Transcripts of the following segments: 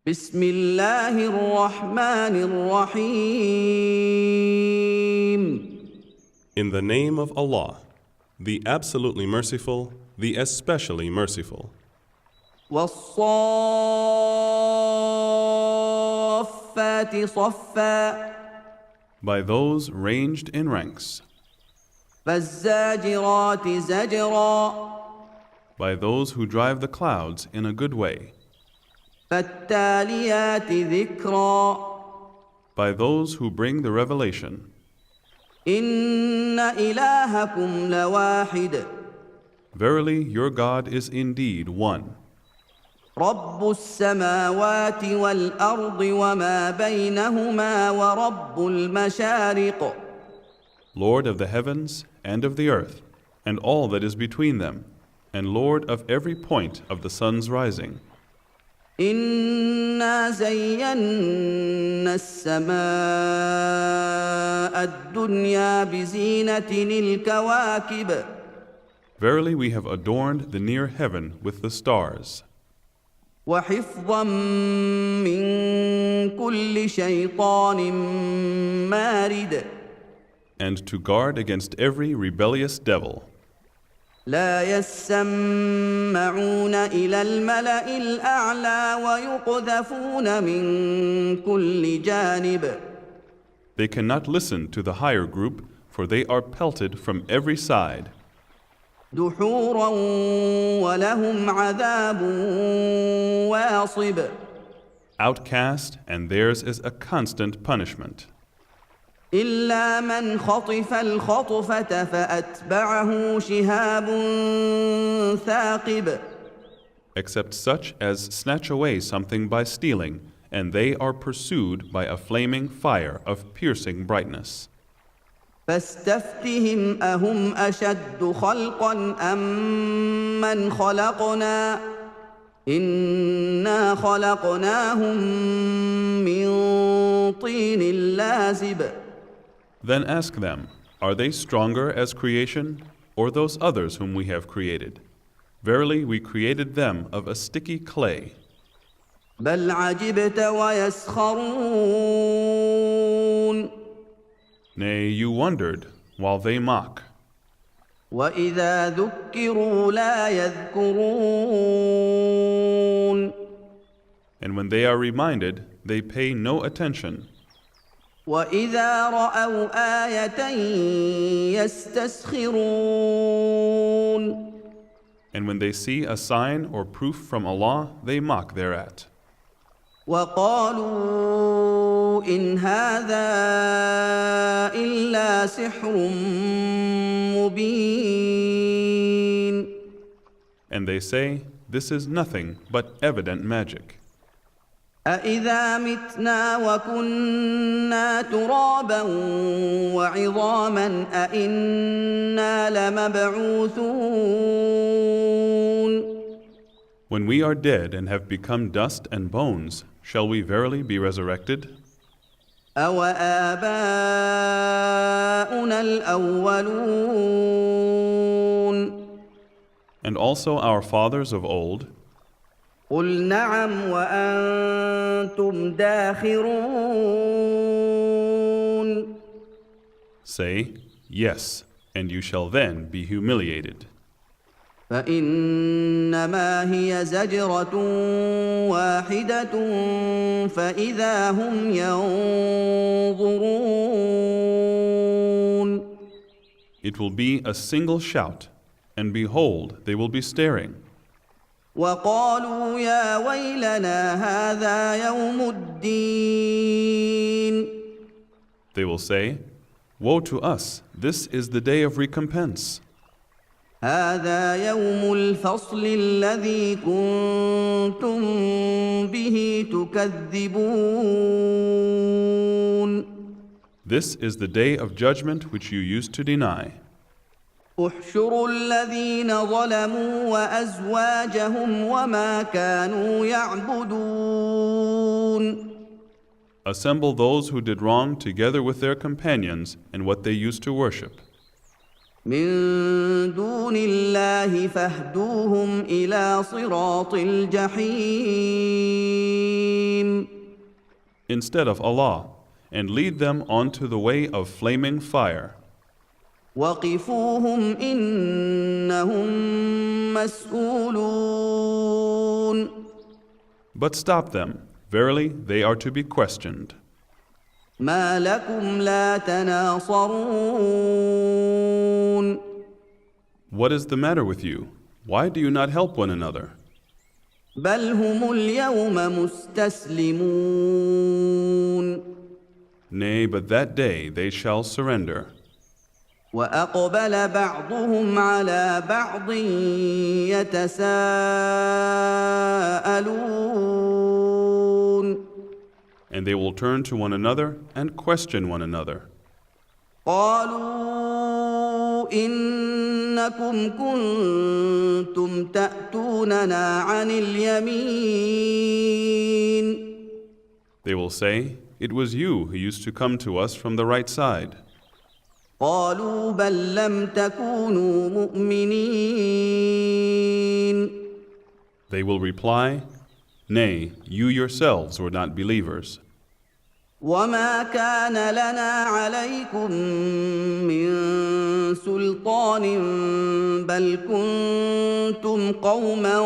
بسم الله الرحمن الرحيم. In the name of Allah, the absolutely merciful, the especially merciful. والصافات صفا. By those ranged in ranks. فالزاجرات زجرا. By those who drive the clouds in a good way. فالتاليات ذكرا. By those who bring the revelation. إن إلهكم لواحد. Verily, your God is indeed one. رب السماوات والأرض وما بينهما ورب المشارق. Lord of the heavens and of the earth, and all that is between them, and Lord of every point of the sun's rising. إنا زينا السماء الدنيا بزينة الكواكب. Verily, we have adorned the near heaven with the stars. وحفظا من كل شيطان مارد. And to guard against every rebellious devil. لا يسمعون إلى الملأ الأعلى ويقذفون من كل جانب. They cannot listen to the higher group, for they are pelted from every side. دحورا ولهم عذاب واصب. Outcast, and theirs is a constant punishment. إلا من خطف الخطفة فأتبعه شهاب ثاقب. Except such as snatch away something by stealing, and they are pursued by a flaming fire of piercing brightness. فاستفتهم أهم أشد خلقا أم من خلقنا إنا خلقناهم من طين لازب. Then ask them, are they stronger as creation, or those others whom we have created? Verily, we created them of a sticky clay. بل عجبت ويسخرون. Nay, you wondered, while they mock. وإذا ذكروا لا يذكرون. And when they are reminded, they pay no attention. وإذا رأوا آية يستسخرون. And when they see a sign or proof from Allah, they mock thereat. وقالوا إن هذا إلا سحر مبين. And they say, this is nothing but evident magic. أإذا متنا وكنا ترابا وعظاما أإنا لمبعوثون. When we are dead and have become dust and bones, shall we verily be resurrected? أَوَآبَاؤُنَا الْأَوَّلُونَ. And also our fathers of old? قُلْ نَعَمْ وَأَنْتُمْ دَاخِرُونَ. Say, yes, and you shall then be humiliated. فإنما هي زجرة واحدة فإذا هم ينظرون. It will be a single shout, and behold, they will be staring. وقالوا يا ويلنا هذا يوم الدين. They will say, woe to us, this is the day of recompense. هذا يوم الفصل الذي كنتم به تكذبون. This is the day of judgment which you used to deny. احشروا الذين ظلموا وأزواجهم وما كانوا يعبدون. Assemble those who did wrong together with their companions and what they used to worship. من دون الله فاهدوهم إلى صراط الجحيم. instead of Allah, and lead them onto the way of flaming fire. وقفوهم إنهم مسؤولون. But stop them. Verily, they are to be questioned. ما لكم لا تناصرون. What is the matter with you? Why do you not help one another? بل هم اليوم مستسلمون. Nay, but that day they shall surrender. وأقبل بعضهم على بعض يتساءلون. And they will turn to one another and question one another. قالوا إنكم كنتم تأتوننا عن اليمين. They will say, it was you who used to come to us from the right side. قالوا بل لم تكونوا مؤمنين. They will reply, nay, you yourselves were not believers. وما كان لنا عليكم من سلطان بل كنتم قوما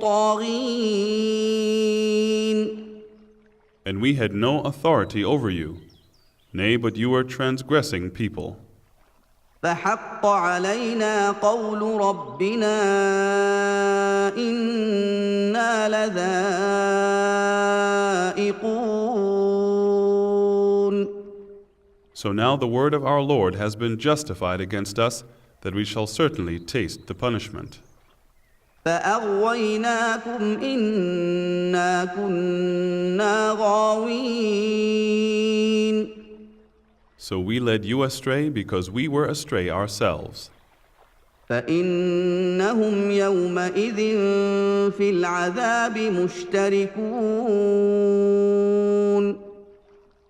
طاغين. And we had no authority over you. Nay, but you were transgressing people. فحق علينا قول ربنا إنا لذائقون. So now the word of our Lord has been justified against us, that we shall certainly taste the punishment. فأغويناكم إنا كنا غاوين. So we led you astray because we were astray ourselves. فإنهم يومئذ في العذاب مشتركون.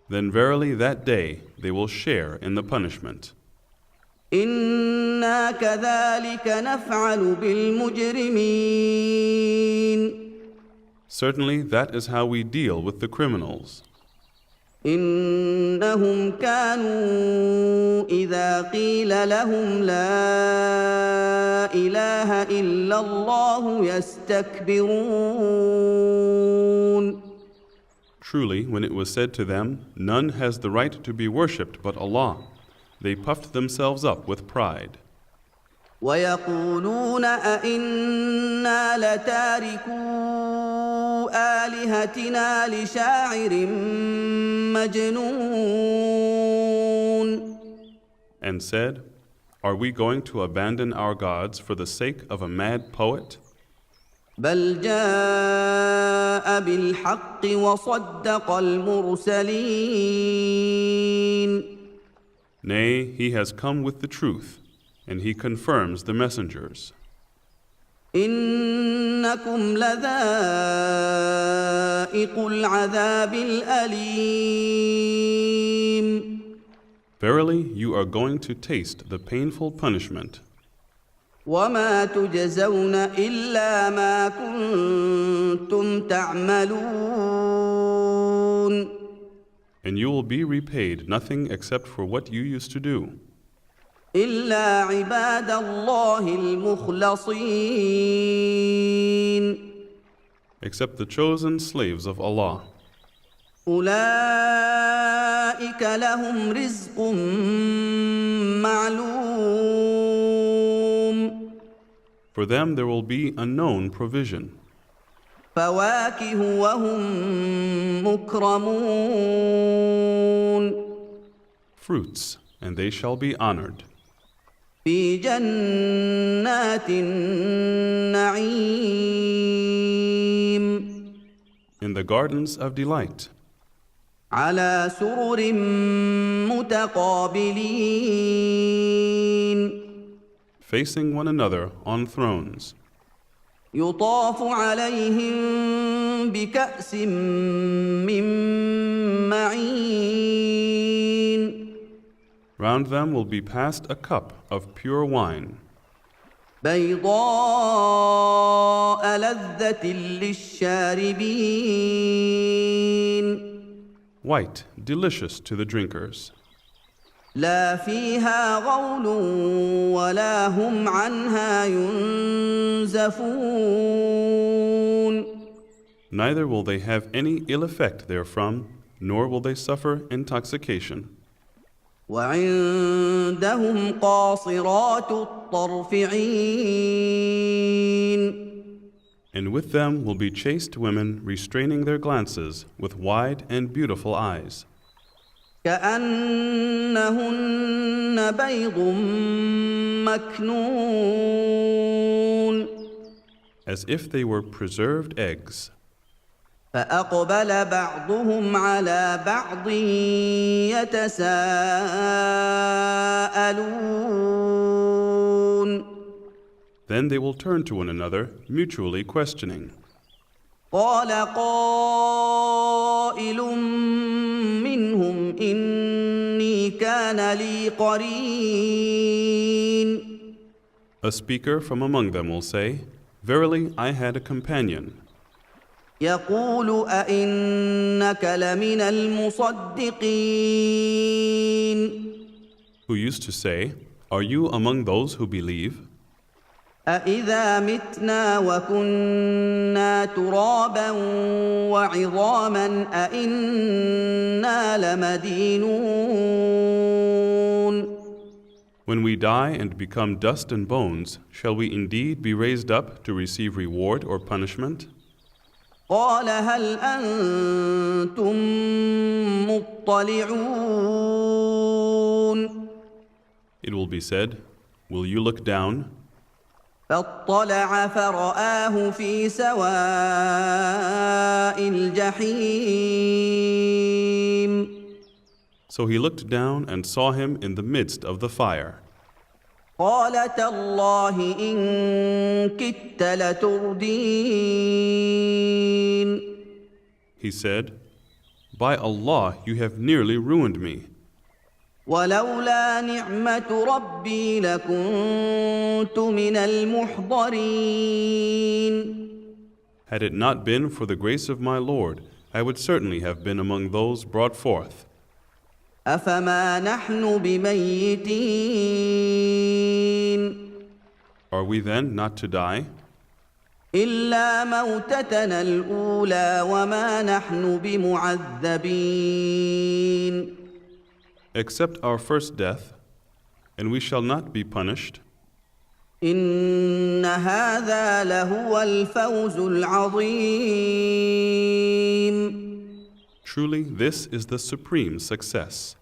Then verily that day they will share in the punishment. إنا كذلك نفعل بالمجرمين. Certainly that is how we deal with the criminals. إنهم كانوا إذا قيل لهم لا إله إلا الله يستكبرون. Truly, when it was said to them, none has the right to be worshipped but Allah, they puffed themselves up with pride. ويقولون أئنا لتاركو آلهتنا لشاعر مجنون. And said, are we going to abandon our gods for the sake of a mad poet? بل جاء بالحق وصدق المرسلين. Nay, he has come with the truth, and he confirms the messengers. إنكم لذائق العذاب الأليم. Verily, you are going to taste the painful punishment. وما تجزون إلا ما كنتم تعملون. And you will be repaid nothing except for what you used to do. إلا عباد الله المخلصين. Except the chosen slaves of Allah. أولئك لهم رزق معلوم. For them there will be a known provision. فواكه وهم مكرمون. Fruits, and they shall be honored. في جنات النعيم. In the gardens of delight. على سرر متقابلين. Facing one another on thrones. يطاف عليهم بكأس من معين. Round them will be passed a cup of pure wine. بيضاء لذة للشاربين. white, delicious to the drinkers. لا فيها غول ولا هم عنها ينزفون. Neither will they have any ill effect therefrom, nor will they suffer intoxication. وعندهم قاصرات الطرف عين. And with them will be chaste women restraining their glances with wide and beautiful eyes, كأنهن بيض مكنون. as if they were preserved eggs. فأقبل بعضهم على بعض يتساءلون. Then they will turn to one another, mutually questioning. قال قائل منهم إني كان لي قرين. A speaker from among them will say, "Verily, I had a companion," يقول أئنك لمن المصدقين. who used to say, "Are you among those who believe? أإذا متنا وكنا ترابا وعظاما أإنا لمدينون. When we die and become dust and bones, shall we indeed be raised up to receive reward or punishment?" قال هل أنتم مطلعون. It will be said, "Will you look down?" فاطلع فرآه في سواء الجحيم. So he looked down and saw him in the midst of the fire. قال تالله إن كدت لتردين. He said, "By Allah, you have nearly ruined me. ولولا نعمة ربي لكنت من المحضرين. Had it not been for the grace of my Lord, I would certainly have been among those brought forth. أفما نحن بميتين. Are we then not to die? إلا موتتنا الأولى وما نحن بمعذبين. Except our first death, and we shall not be punished. إن هذا لهو الفوز العظيم. Truly, this is the supreme success.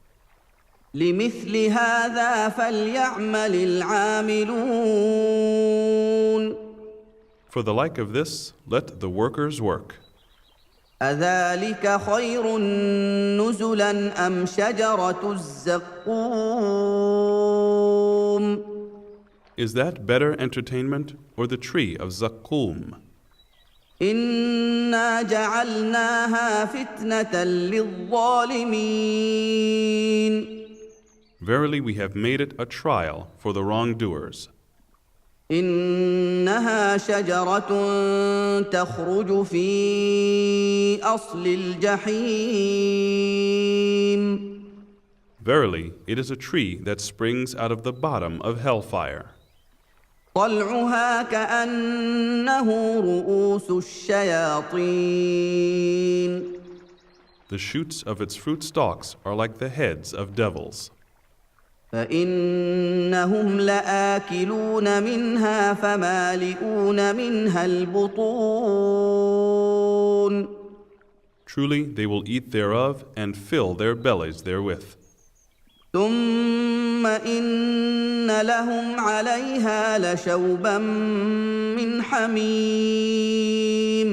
لمثل هذا فليعمل العاملون. For the like of this, let the workers work. أذلك خير نزلا أم شجرة الزقوم. Is that better entertainment or the tree of Zaqqum? إنا جعلناها فتنة للظالمين. Verily we have made it a trial for the wrongdoers. إنها شجرة تخرج في أصل الجحيم. Verily, it is a tree that springs out of the bottom of hellfire. طلعها كأنه رؤوس الشياطين. The shoots of its fruit stalks are like the heads of devils. فإنهم لآكلون منها فمالئون منها البطون. Truly, they will eat thereof and fill their bellies therewith. ثم إن لهم عليها لشوبا من حميم.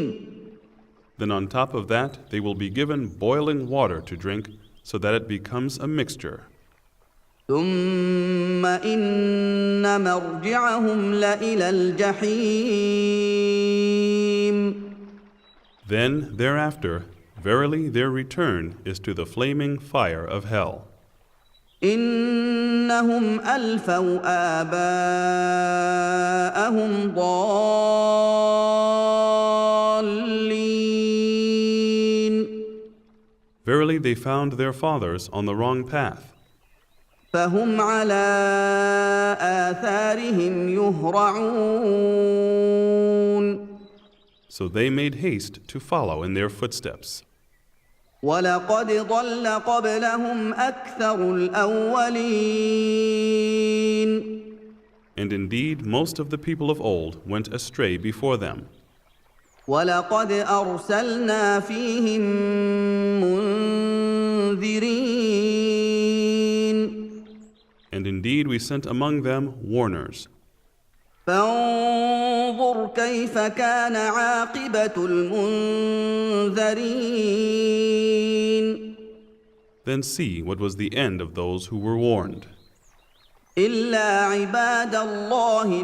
Then on top of that, they will be given boiling water to drink so that it becomes a mixture. ثم إن مرجعهم لإلى الجحيم. Then, thereafter, verily their return is to the flaming fire of hell. إنهم ألفوا آباءهم ضالين. Verily they found their fathers on the wrong path. فهم على آثارهم يهرعون So they made haste to follow in their footsteps. ولقد ضل قبلهم أكثر الأولين And indeed, most of the people of old went astray before them. ولقد أرسلنا فيهم منذرين And indeed, we sent among them warners. فانظر كيف كان عاقبة المنذرين Then see what was the end of those who were warned. إلا عباد الله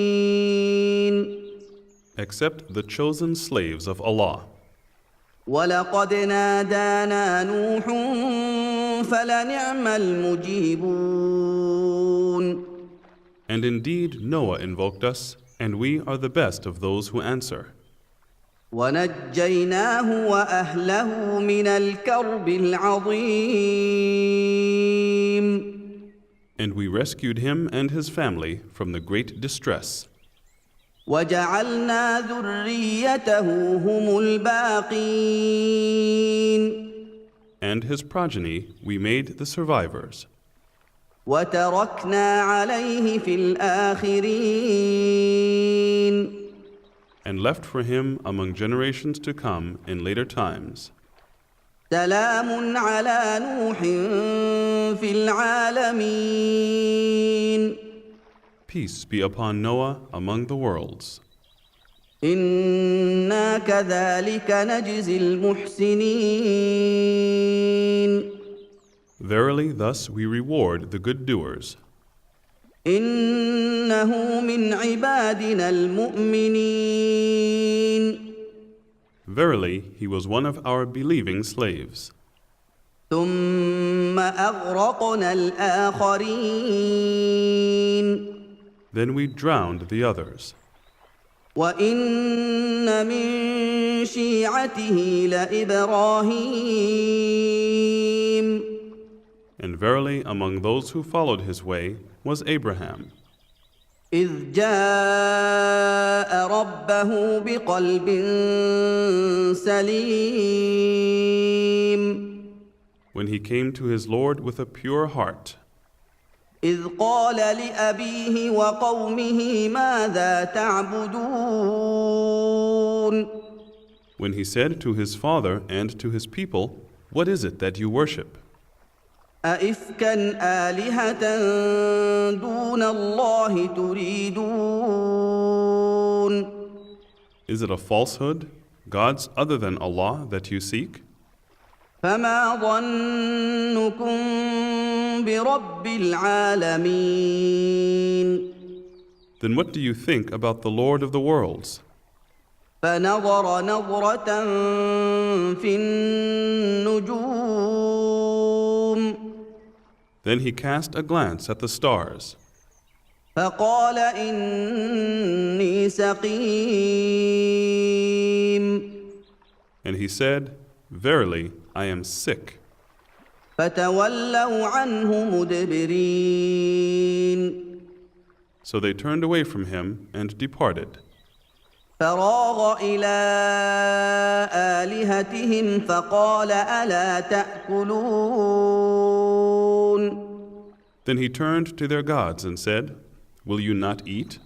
المخلصين Except the chosen slaves of Allah. ولقد نادانا نوح فلنعم المجيبون And indeed, Noah invoked us, and we are the best of those who answer. ونجيناه وأهله من الكرب العظيم And we rescued him and his family from the great distress. وجعلنا ذريته هم الباقين And his progeny we made the survivors. وتركنا عليه في الآخرين And left for him among generations to come in later times. سلام على نوح في العالمين Peace be upon Noah among the worlds. إنا كذلك نجزي المحسنين Verily, thus we reward the good doers. إنه من عبادنا المؤمنين Verily, he was one of our believing slaves. ثم أغرقنا الآخرين Then we drowned the others. وإن من شيعته لإبراهيم And verily, among those who followed his way was Abraham, إذ جاء ربه بقلب سليم when he came to his Lord with a pure heart, إذ قال لأبيه وقومه ماذا تعبدون when he said to his father and to his people, "What is it that you worship? أئفكا آلهة دون الله تريدون Is it a falsehood, gods other than Allah that you seek? فما ظنكم برب العالمين Then what do you think about the Lord of the worlds?" فنظر نظرة في النجوم Then he cast a glance at the stars. فقال إني سقيم And he said, "Verily, I am sick." فتولوا عنه مدبرين So they turned away from him and departed. فراغ إلى آلهتهم فقال ألا تأكلون Then he turned to their gods and said, "Will you not eat?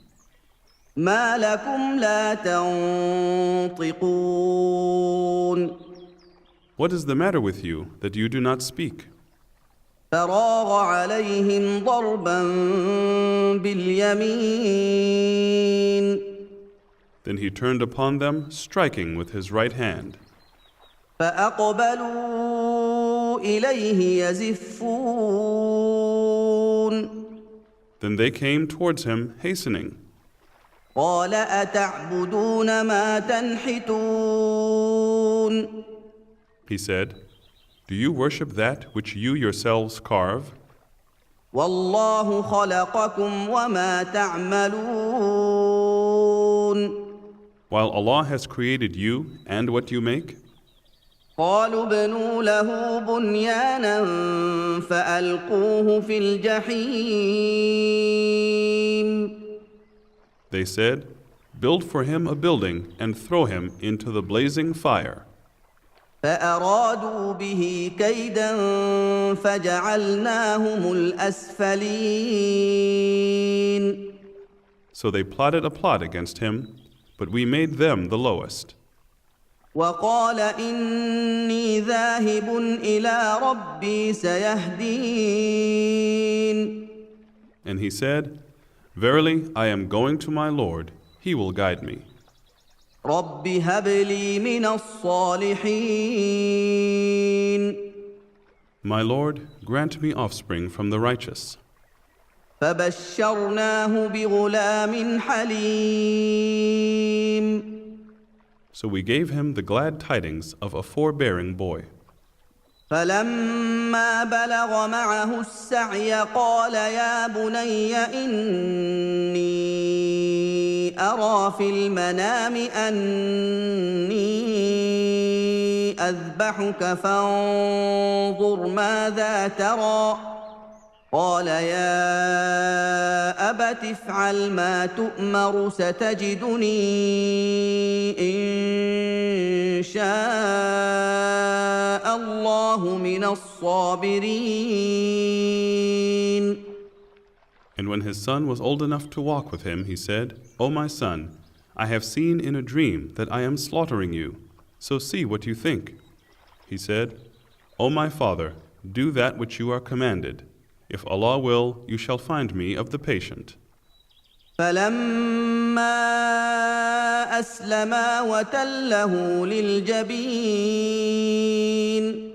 ما لكم لا تنطقون What is the matter with you that you do not speak?" فراغ عليهم ضربا باليمين Then he turned upon them, striking with his right hand. فأقبلوا إليه يزفون Then they came towards him, hastening. قال أتعبدون ما تنحتون He said, "Do you worship that which you yourselves carve? والله خلقكم وما تعملون While Allah has created you and what you make? قالوا ابنوا له بنيانا فألقوه في الجحيم. They said, "Build for him a building and throw him into the blazing fire." فأرادوا به كيدا فجعلناهم الأسفلين. So they plotted a plot against him, but we made them the lowest. وقال إني ذاهب إلى ربي سيهدين. And he said, "Verily, I am going to my Lord, he will guide me." رب هب لي من الصالحين. My Lord, grant me offspring from the righteous. فبشرناه بغلام حليم. So we gave him the glad tidings of a forbearing boy. فلما بلغ معه السعي قال يا بني إني أرى في المنام أني أذبحك فانظر ماذا ترى. قال يا أبت افعل ما تؤمر ستجدني إن شاء الله من الصابرين. And when his son was old enough to walk with him, he said, "O my son, I have seen in a dream that I am slaughtering you, so see what you think." He said, "O my father, do that which you are commanded. If Allah will, you shall find me of the patient." فلما أسلما وتله للجبين.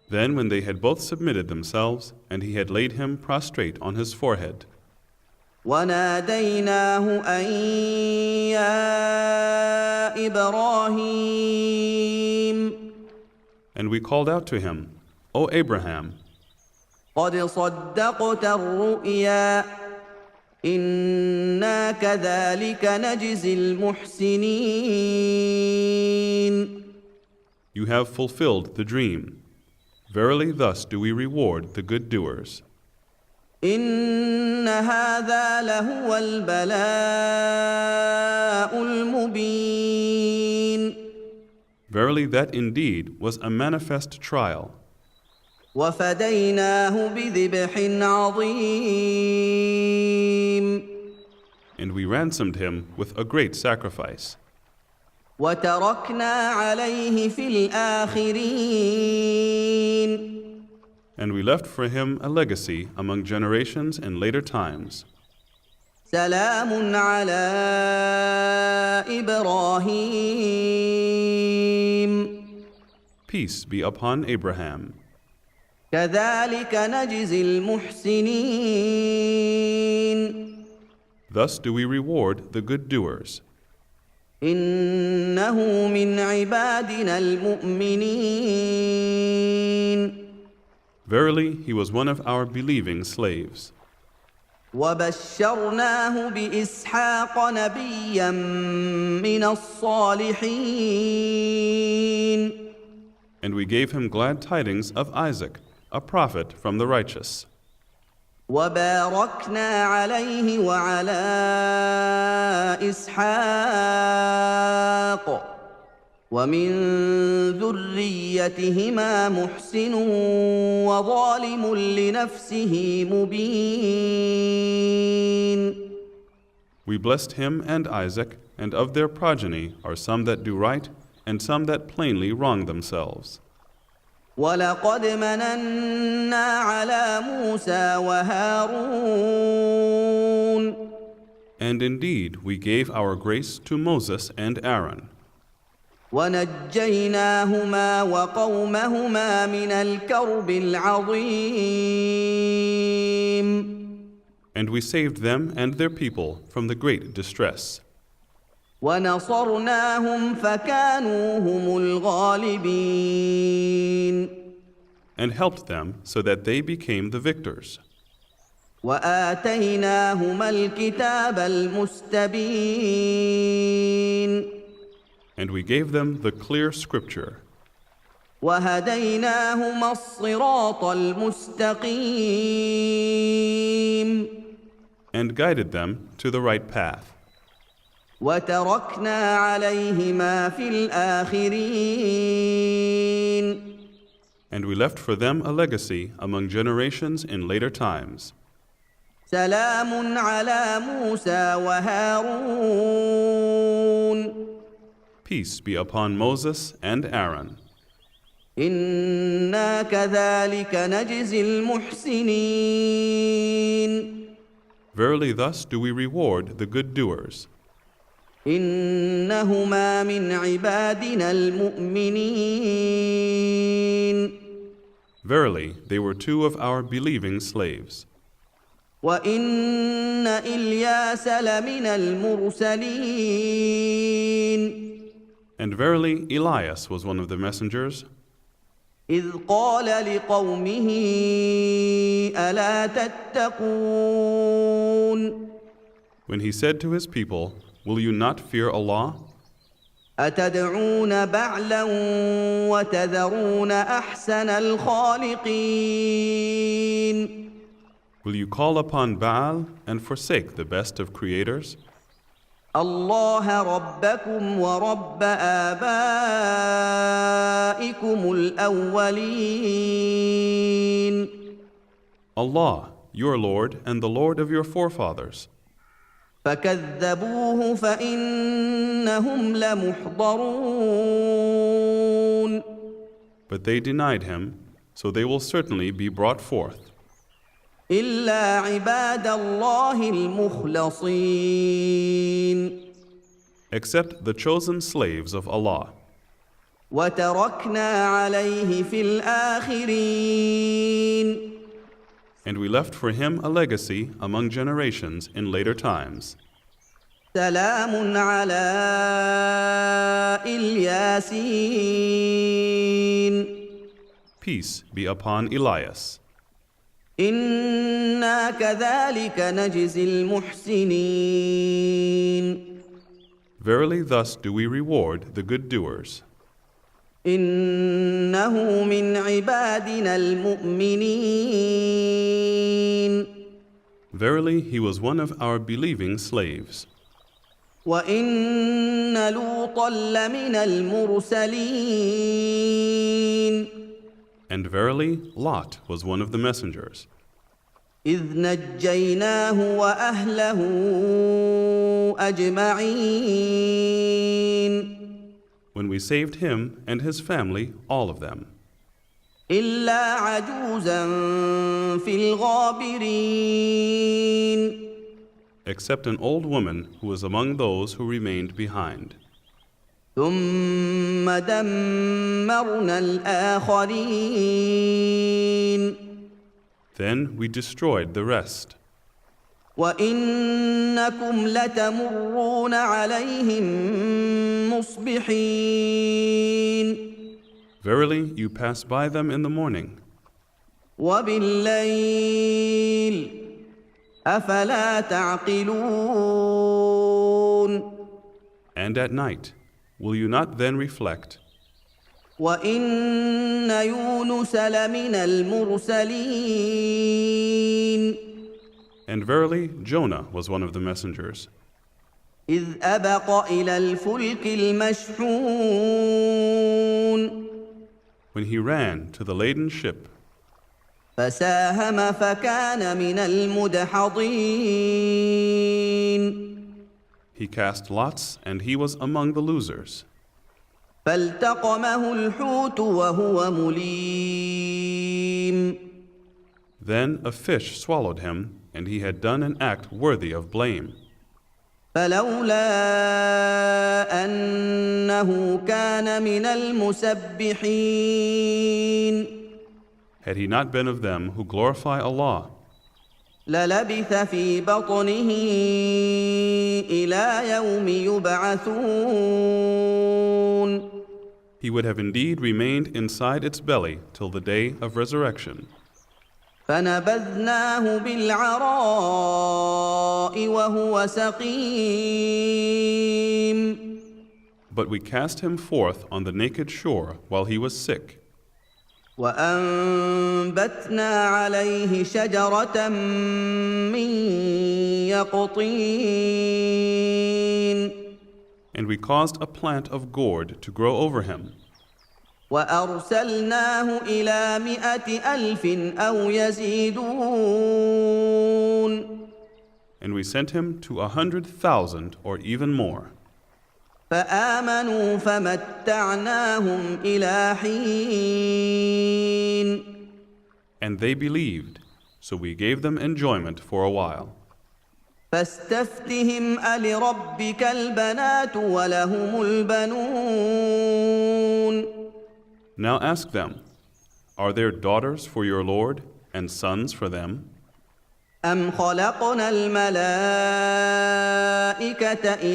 Then when they had both submitted themselves, and he had laid him prostrate on his forehead, وناديناه أن يا إبراهيم. and we called out to him, "O Abraham, قد صدقت الرؤيا إنا كذلك نجزي المحسنين. you have fulfilled the dream. Verily thus do we reward the good doers." إن هذا لهو البلاء المبين. Verily that indeed was a manifest trial. وفديناه بذبح عظيم. And we ransomed him with a great sacrifice. وتركنا عليه في الآخرين. And we left for him a legacy among generations in later times. سلام على إبراهيم. Peace be upon Abraham. كذلك نجزي المحسنين. Thus do we reward the good doers. إنه من عبادنا المؤمنين. Verily, he was one of our believing slaves. وبشرناه بإسحاق نبيا من الصالحين. And we gave him glad tidings of Isaac, a prophet from the righteous. وباركنا عليه وعلى إسحاق ومن ذريتهما محسن وظالم لنفسه مبين. We blessed him and Isaac, and of their progeny are some that do right, and some that plainly wrong themselves. ولقد مننا على موسى وهارون. And indeed, we gave our grace to Moses and Aaron, ونجيناهما وقومهما من الكرب العظيم. and we saved them and their people from the great distress. ونصرناهم فكانوا هم الغالبين. And helped them so that they became the victors. وآتيناهما الكتاب المستبين. And we gave them the clear scripture. وهديناهما الصراط المستقيم and guided them to the right path. وتركنا عليهما في الآخرين And we left for them a legacy among generations in later times. سلام على موسى وهارون Peace be upon Moses and Aaron. إنا كذلك نجزي المحسنين Verily thus do we reward the good doers. إنهما من عبادنا المؤمنين Verily they were two of our believing slaves. وإن إلياس لمن المرسلين And verily Elias was one of the messengers, إذ قال لقومه ألا تتقون when he said to his people, Will you not fear Allah? أتدعون بعلا وتذرون أحسن الخالقين Will you call upon Baal and forsake the best of creators? الله ربكم ورب آبائكم الأولين Allah, your Lord and the Lord of your forefathers. فكذبوه فإنهم لمحضرون But they denied him, so they will certainly be brought forth. إلا عباد الله المخلصين Except the chosen slaves of Allah. وتركنا عليه في الآخرين And we left for him a legacy among generations in later times. سلام على الياسين Peace be upon Elias. إنا كذلك نجزي المحسنين Verily thus do we reward the good doers. إنه من عبادنا المؤمنين Verily he was one of our believing slaves. وإن لوطا لمن المرسلين And verily Lot was one of the messengers. إذ نجيناه وأهله أجمعين When we saved him and his family, all of them. إلا عجوزا في الغابرين Except an old woman who was among those who remained behind. ثم دمرنا الآخرين Then we destroyed the rest. وإنكم لتمرون عليهم مصبحين Verily, you pass by them in the morning. وبالليل أفلا تعقلون And at night, will you not then reflect? وإن يونس لمن المرسلين And verily, Jonah was one of the messengers. إذ أبق إلى الفلك المشحون When he ran to the laden ship, فساهم فكان من المدحضين he cast lots and he was among the losers. فالتقمه الحوت وهو مليم Then a fish swallowed him, and he had done an act worthy of blame. فلولا أنه كان من المسبحين Had he not been of them who glorify Allah, للبث في بطنه إلى يوم يبعثون he would have indeed remained inside its belly till the day of resurrection. فنبذناه بالعراء وهو سقيم But we cast him forth on the naked shore while he was sick. وأنبتنا عليه شجرة من يقطين And we caused a plant of gourd to grow over him. وأرسلناه إلى 100,000 أو يزيدون And we sent him to 100,000 or even more. فآمنوا فمتعناهم إلى حين And they believed, so we gave them enjoyment for a while. فاستفتهم ألربك البنات ولهم البنون Now ask them, are there daughters for your Lord and sons for them? أم خلقنا الملائكة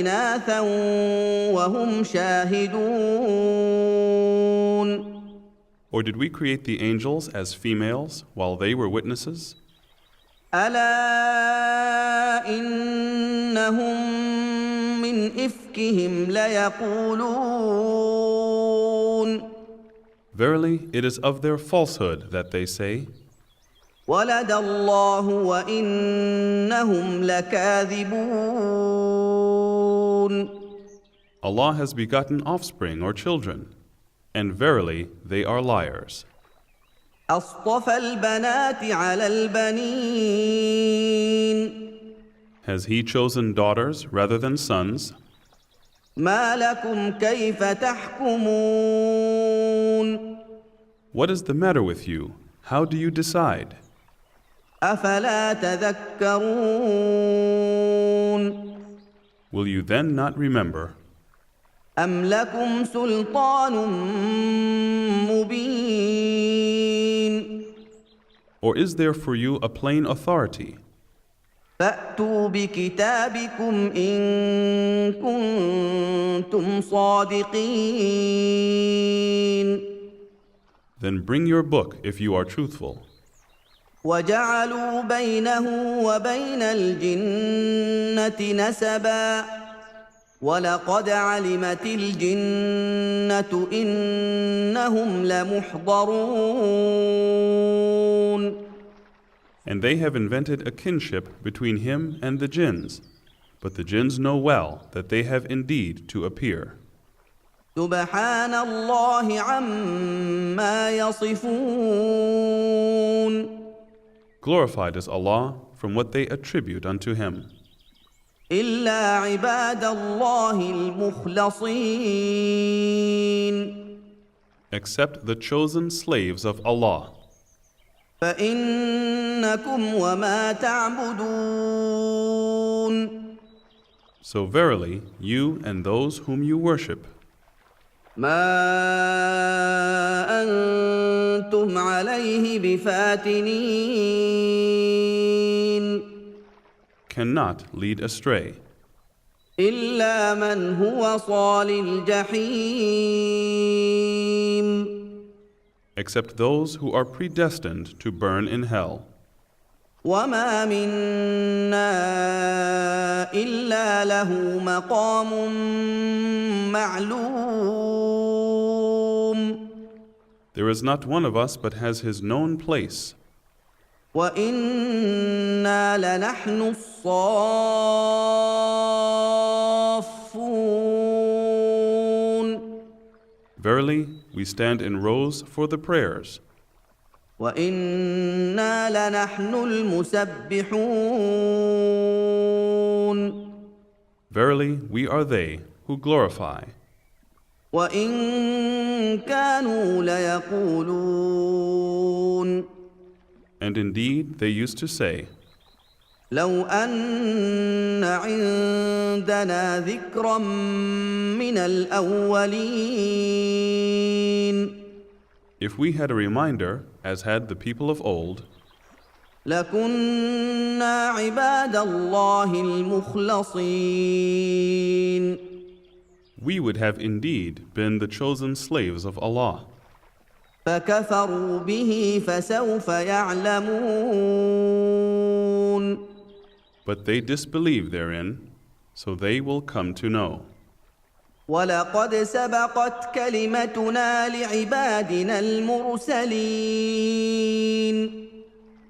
إناثا وهم شاهدون Or did we create the angels as females while they were witnesses? ألا إنهم من إفكهم ليقولون Verily, it is of their falsehood that they say, ولد الله وإنهم لكاذبون Allah has begotten offspring or children, and verily they are liars. أصطفى البنات على البنين Has He chosen daughters rather than sons? ما لكم كيف تحكمون What is the matter with you? How do you decide? أفلا تذكرون Will you then not remember? أم لكم سلطان مبين Or is there for you a plain authority? فأتوا بكتابكم إن كنتم صادقين Then bring your book if you are truthful. وجعلوا بينه وبين الجنة نسبا ولقد علمت الجنة إنهم لمحضرون And they have invented a kinship between him and the jinns, but the jinns know well that they have indeed to appear. سبحان الله عما يصفون Glorified is Allah from what they attribute unto him, إلا عباد الله المخلصين except the chosen slaves of Allah. فإنكم وما تعبدون So verily, you and those whom you worship, ما أنتم عليه بفاتنين cannot lead astray, إلا من هو صال الجحيم except those who are predestined to burn in hell. وما منا إلا له مقام معلوم There is not one of us but has his known place, وإنا لنحن الصافون verily we stand in rows for the prayers, وإنا لنحن المسبحون verily we are they who glorify. وإن كانوا ليقولون And indeed they used to say, لو أن عندنا ذكرا من الأولين if we had a reminder, as had the people of old, لكنا عباد الله المخلصين we would have indeed been the chosen slaves of Allah. فكفروا به فسوف يعلمون But they disbelieve therein, so they will come to know. ولقد سبقت كلمتنا لعبادنا المرسلين.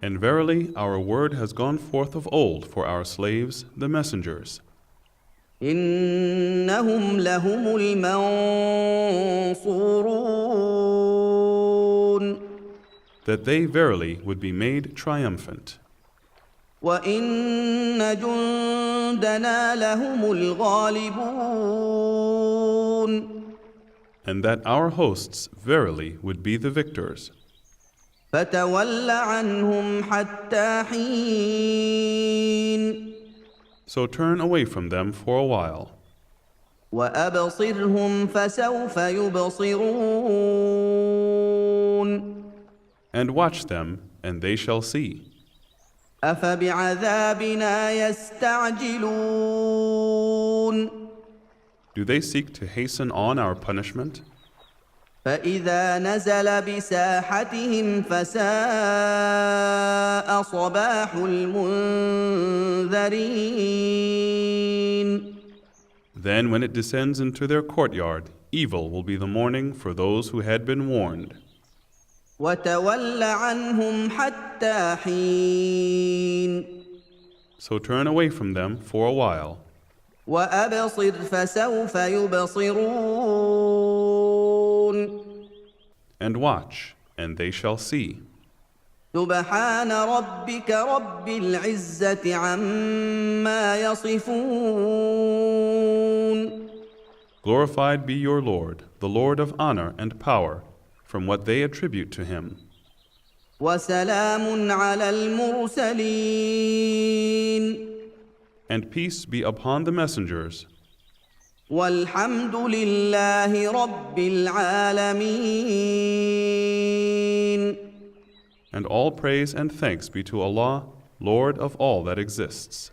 And verily, our word has gone forth of old for our slaves, the messengers, إنهم لهم المنصورون. that they verily would be made triumphant, وإن جندنا لهم الغالبون. and that our hosts verily would be the victors. فتول عنهم حتى حين. So turn away from them for a while, وأبصرهم فسوف يبصرون. and watch them, and they shall see. أفبعذابنا يستعجلون. Do they seek to hasten on our punishment? فإذا نزل بساحتهم فساء صباح المنذرين. Then when it descends into their courtyard, evil will be the morning for those who had been warned. وتول عنهم حتى حين. So turn away from them for a while, وأبصر فسوف يبصرون. and watch, and they shall see. سبحان ربك رب العزة عما يصفون. Glorified be your Lord, the Lord of honor and power, from what they attribute to him. وسلام على المرسلين. And peace be upon the messengers, والحمد لله رب العالمين. and all praise and thanks be to Allah, Lord of all that exists.